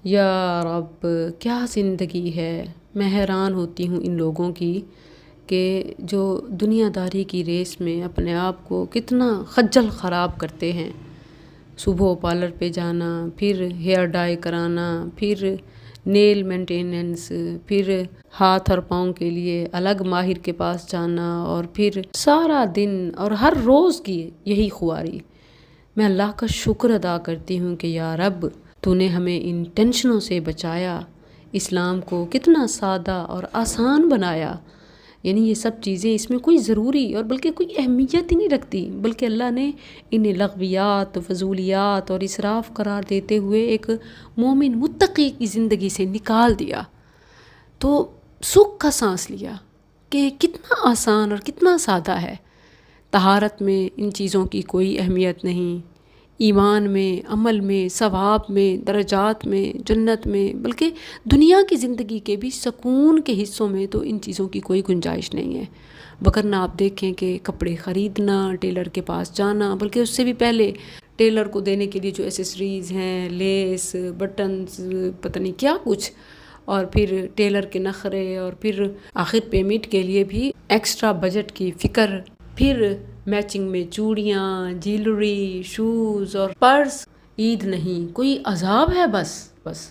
یا رب کیا زندگی ہے. میں حیران ہوتی ہوں ان لوگوں کی کہ جو دنیا داری کی ریس میں اپنے آپ کو کتنا خجل خراب کرتے ہیں. صبح پارلر پہ جانا، پھر ہیئر ڈائی کرانا، پھر نیل مینٹیننس، پھر ہاتھ اور پاؤں کے لیے الگ ماہر کے پاس جانا، اور پھر سارا دن اور ہر روز کی یہی خواری. میں اللہ کا شکر ادا کرتی ہوں کہ یا رب تو نے ہمیں ان ٹینشنوں سے بچایا. اسلام کو کتنا سادہ اور آسان بنایا. یعنی یہ سب چیزیں اس میں کوئی ضروری اور بلکہ کوئی اہمیت ہی نہیں رکھتی، بلکہ اللہ نے انہیں لغویات، فضولیات اور اسراف قرار دیتے ہوئے ایک مومن متقی کی زندگی سے نکال دیا. تو سکھ کا سانس لیا کہ کتنا آسان اور کتنا سادہ ہے. طہارت میں ان چیزوں کی کوئی اہمیت نہیں، ایمان میں، عمل میں، ثواب میں، درجات میں، جنت میں، بلکہ دنیا کی زندگی کے بھی سکون کے حصوں میں تو ان چیزوں کی کوئی گنجائش نہیں ہے. وگرنہ آپ دیکھیں کہ کپڑے خریدنا، ٹیلر کے پاس جانا، بلکہ اس سے بھی پہلے ٹیلر کو دینے کے لیے جو ایسیسریز ہیں، لیس، بٹنز، پتہ نہیں کیا کچھ، اور پھر ٹیلر کے نخرے، اور پھر آخر پیمنٹ کے لیے بھی ایکسٹرا بجٹ کی فکر، پھر میچنگ میں چوڑیاں، جیولری، شوز اور پرس. عید نہیں، کوئی عذاب ہے. بس